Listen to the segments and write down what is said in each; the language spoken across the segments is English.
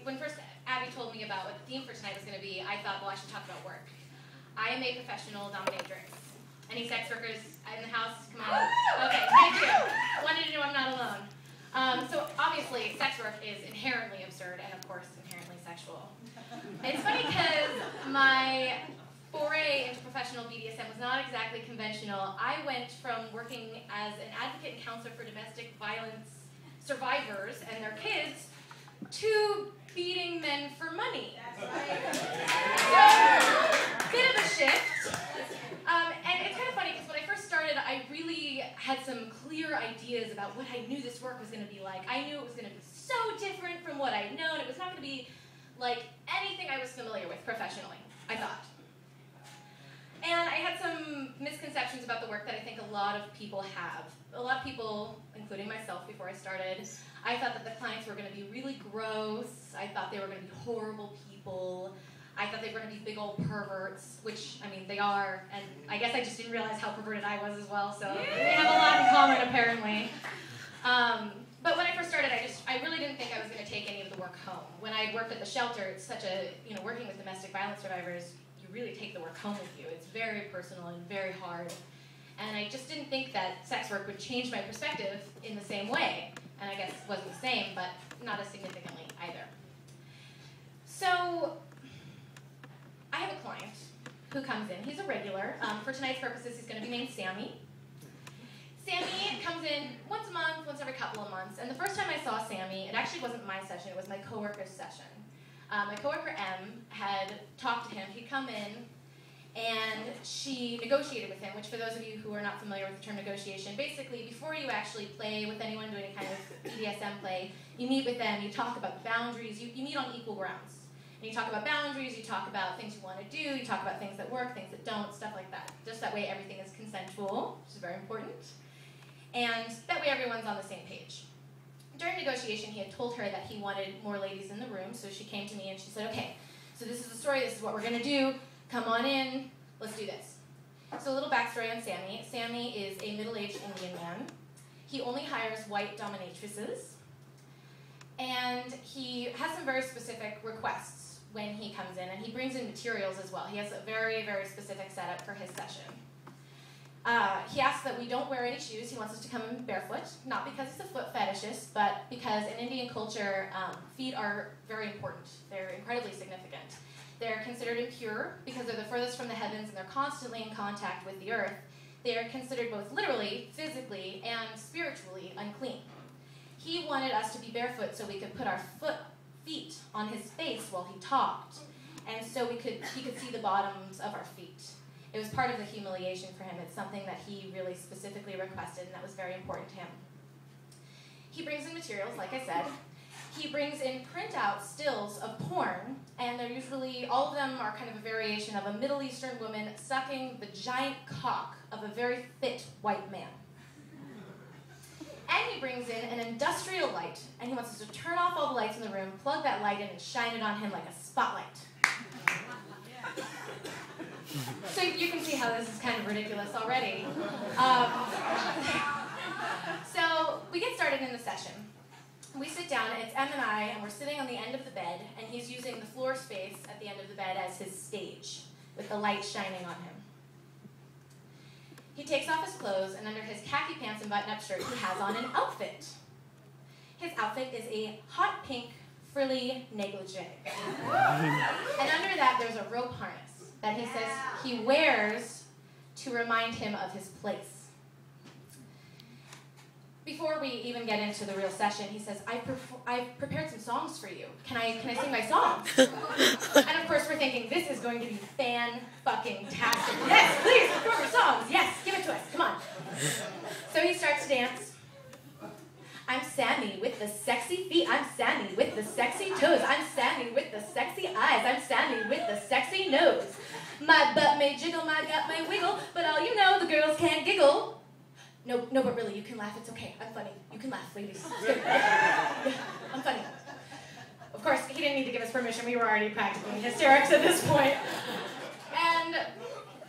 When first Abby told me about what the theme for tonight was going to be, I thought, well, I should talk about work. I am a professional dominatrix. Any sex workers in the house? Come on. Okay, thank you. Wanted to know I'm not alone. So obviously, sex work is inherently absurd and, of course, inherently sexual. It's funny because my foray into professional BDSM was not exactly conventional. I went from working as an advocate and counselor for domestic violence survivors and their kids to beating men for money. That's right. So, bit of a shift. And it's kind of funny because when I first started, I really had some clear ideas about what I knew this work was going to be like. I knew it was going to be so different from what I'd known. It was not going to be like anything I was familiar with professionally, I thought. And I had some misconceptions about the work that I think a lot of people have. A lot of people, including myself before I started, I thought that the clients were going to be really gross. I thought they were going to be horrible people. I thought they were going to be big old perverts, which, I mean, they are. And I guess I just didn't realize how perverted I was as well, so they have a lot in common, apparently. But when I first started, I really didn't think I was going to take any of the work home. When I worked at the shelter, it's such a, working with domestic violence survivors, you really take the work home with you. It's very personal and very hard. And I just didn't think that sex work would change my perspective in the same way. And I guess it wasn't the same, but not as significantly either. So I have a client who comes in. He's a regular. For tonight's purposes, he's going to be named Sammy. Sammy comes in once a month, once every couple of months. And the first time I saw Sammy, it actually wasn't my session, it was my coworker's session. My coworker, M, had talked to him. He'd come in, and she negotiated with him, which for those of you who are not familiar with the term negotiation, basically before you actually play with anyone, do any kind of BDSM play, you meet with them, you talk about boundaries, you meet on equal grounds. And you talk about boundaries, you talk about things you want to do, you talk about things that work, things that don't, stuff like that. Just that way everything is consensual, which is very important. And that way everyone's on the same page. During negotiation, he had told her that he wanted more ladies in the room, so she came to me and she said, okay, so this is the story, this is what we're going to do, come on in, let's do this. So a little backstory on Sammy. Sammy is a middle-aged Indian man. He only hires white dominatrices, and he has some very specific requests when he comes in, and he brings in materials as well. He has a very, very specific setup for his session. He asks that we don't wear any shoes. He wants us to come in barefoot, not because he's a foot fetishist, but because in Indian culture, feet are very important. They're incredibly significant. They're considered impure because they're the furthest from the heavens and they're constantly in contact with the earth. They are considered both literally, physically, and spiritually unclean. He wanted us to be barefoot so we could put our feet on his face while he talked, and so he could see the bottoms of our feet. It was part of the humiliation for him. It's something that he really specifically requested, and that was very important to him. He brings in materials, like I said. He brings in printout stills of porn, and they're usually, all of them are kind of a variation of a Middle Eastern woman sucking the giant cock of a very fit white man. And he brings in an industrial light, and he wants us to turn off all the lights in the room, plug that light in, and shine it on him like a spotlight. So you can see how this is kind of ridiculous already. So we get started in the session. We sit down, and it's M and I, and we're sitting on the end of the bed, and he's using the floor space at the end of the bed as his stage, with the light shining on him. He takes off his clothes, and under his khaki pants and button-up shirt, he has on an outfit. His outfit is a hot pink, frilly negligee. And under that, there's a rope harness that he says he wears to remind him of his place. Before we even get into the real session, he says, I've prepared some songs for you. Can I sing my songs? And of course we're thinking, this is going to be fan-fucking-tastic. Yes, please, perform your songs. Yes, give it to us, come on. So he starts to dance. I'm Sammy with the sexy feet. I'm Sammy with the sexy toes. I'm Sammy with the sexy eyes. I'm Sammy with the sexy nose. My butt may jiggle, my gut may wiggle, but all you know, the girls can't giggle. No, but really, you can laugh. It's okay. I'm funny. You can laugh, ladies. It's good. Yeah, I'm funny. Of course, he didn't need to give us permission. We were already practicing hysterics at this point. And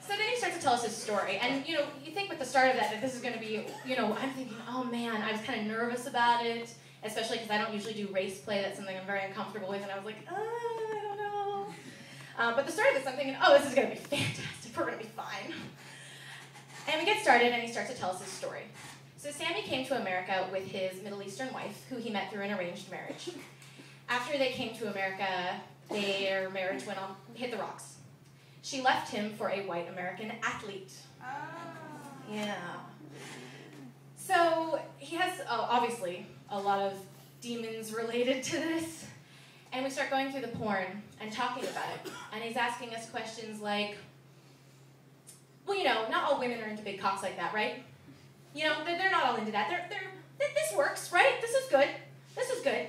so then he starts to tell us his story. And, you think with the start of that this is going to be, I'm thinking, oh man, I was kind of nervous about it. especially because I don't usually do race play. That's something I'm very uncomfortable with, and I was like, I don't know. But the start of this, I'm thinking, oh, this is going to be fantastic. We're going to be fine. And we get started, and he starts to tell us his story. So Sammy came to America with his Middle Eastern wife, who he met through an arranged marriage. After they came to America, their marriage hit the rocks. She left him for a white American athlete. Yeah. So he has, obviously, a lot of demons related to this. And we start going through the porn and talking about it. And he's asking us questions like, well, not all women are into big cocks like that, right? They're not all into that. This works, right? This is good. This is good.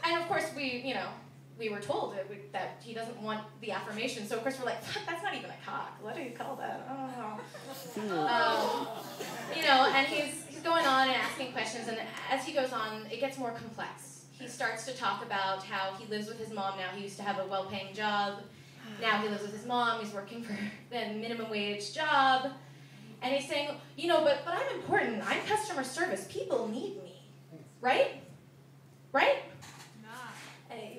And of course, we were told that he doesn't want the affirmation. So of course we're like, that's not even a cock. What do you call that? Oh. And he's going on and asking questions. And as he goes on, it gets more complex. He starts to talk about how he lives with his mom now. He used to have a well-paying job. Now he lives with his mom. He's working for a minimum wage job. And he's saying, but I'm important. I'm customer service. People need me. Right? Right? Nah.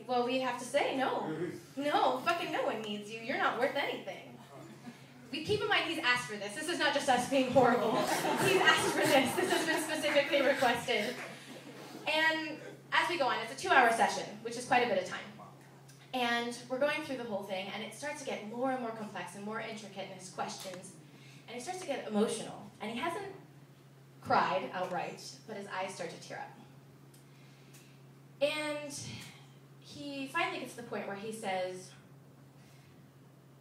Well, we have to say no. No, fucking no one needs you. You're not worth anything. Keep in mind, he's asked for this. This is not just us being horrible. He's asked for this. This has been specifically requested. And as we go on, it's a 2-hour session, which is quite a bit of time. And we're going through the whole thing, and it starts to get more and more complex and more intricate in his questions. And he starts to get emotional. And he hasn't cried outright, but his eyes start to tear up. And he finally gets to the point where he says,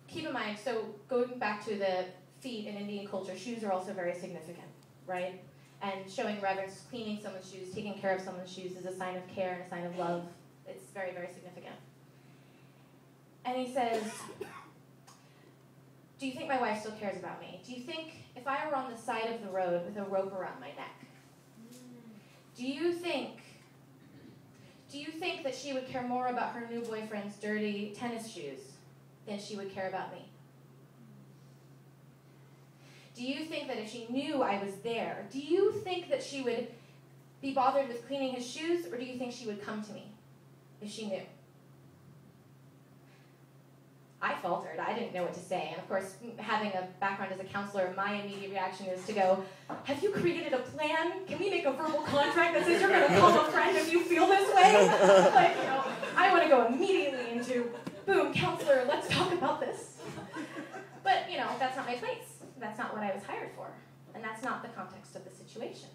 keep in mind, so going back to the feet in Indian culture, shoes are also very significant, right? And showing reverence, cleaning someone's shoes, taking care of someone's shoes is a sign of care and a sign of love. It's very, very significant. And he says, do you think my wife still cares about me? Do you think if I were on the side of the road with a rope around my neck, do you think that she would care more about her new boyfriend's dirty tennis shoes than she would care about me? Do you think that if she knew I was there, do you think that she would be bothered with cleaning his shoes, or do you think she would come to me if she knew? I faltered. I didn't know what to say. And of course, having a background as a counselor, my immediate reaction is to go, have you created a plan? Can we make a verbal contract that says you're going to call a friend if you feel this way? I want to go immediately into, boom, counselor, let's talk about this. But, that's not my place. That's not what I was hired for. And that's not the context of the situation.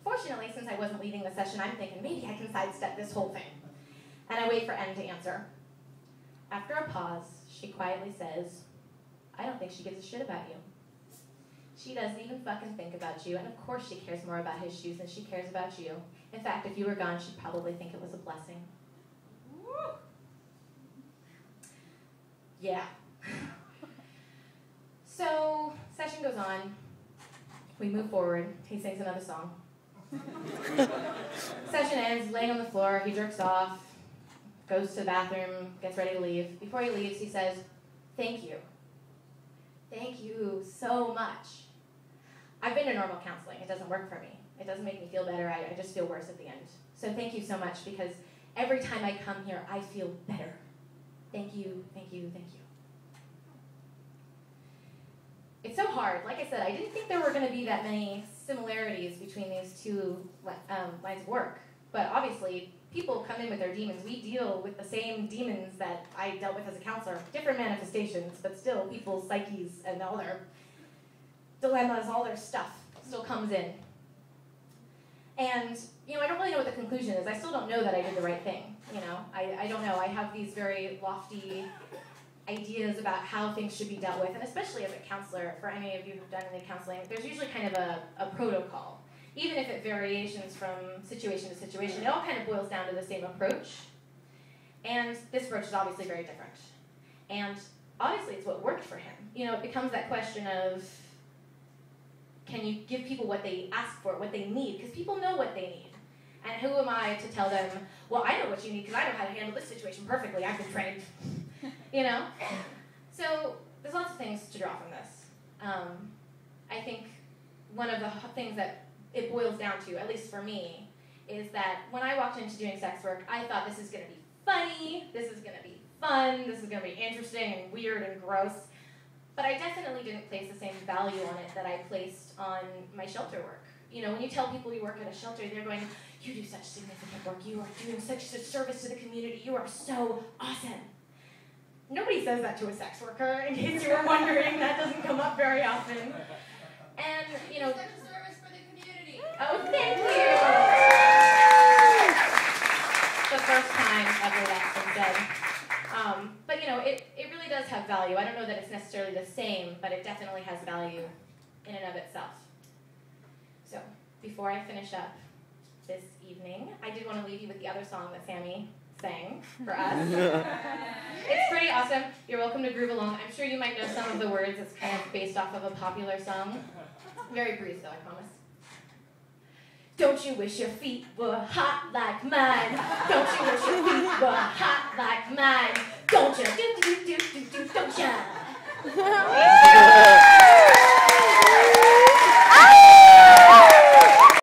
Fortunately, since I wasn't leading the session, I'm thinking, maybe I can sidestep this whole thing. And I wait for N to answer. After a pause, she quietly says, I don't think she gives a shit about you. She doesn't even fucking think about you, and of course she cares more about his shoes than she cares about you. In fact, if you were gone, she'd probably think it was a blessing. Woo! Yeah. So, session goes on. We move forward. He sings another song. Session ends, laying on the floor, he jerks off, goes to the bathroom, gets ready to leave. Before he leaves, he says, thank you. Thank you so much. I've been to normal counseling. It doesn't work for me. It doesn't make me feel better. I just feel worse at the end. So thank you so much, because every time I come here, I feel better. Thank you, thank you, thank you. It's so hard. Like I said, I didn't think there were going to be that many similarities between these two lines of work. But obviously, people come in with their demons. We deal with the same demons that I dealt with as a counselor. Different manifestations, but still people's psyches and all their dilemmas, all their stuff still comes in. And, I don't really know what the conclusion is. I still don't know that I did the right thing. I don't know. I have these very lofty ideas about how things should be dealt with, and especially as a counselor, for any of you who've done any counseling, there's usually kind of a protocol. Even if it variations from situation to situation, it all kind of boils down to the same approach. And this approach is obviously very different. And obviously it's what worked for him. It becomes that question of, can you give people what they ask for, what they need? Because people know what they need. And who am I to tell them, well, I know what you need because I know how to handle this situation perfectly. I've been trained. So there's lots of things to draw from this. I think one of the things that it boils down to, at least for me, is that when I walked into doing sex work, I thought this is going to be funny, this is going to be fun, this is going to be interesting and weird and gross. But I definitely didn't place the same value on it that I placed on my shelter work. You know, when you tell people you work at a shelter, they're going, you do such significant work, you are doing such a service to the community, you are so awesome. Nobody says that to a sex worker, in case you were wondering. That doesn't come up very often. And, you know... Such a service for the community. Oh, thank you! The first time ever that's been said. But, you know, it really does have value. I don't know that it's necessarily the same, but it definitely has value in and of itself. So, before I finish up this evening, I did want to leave you with the other song that Sammy sang for us. It's pretty awesome. You're welcome to groove along. I'm sure you might know some of the words. It's kind of based off of a popular song. Very brief, though, I promise. Don't you wish your feet were hot like mine? Don't you wish your feet were hot like mine? Don't you? Do, do, do, do, do, don't you?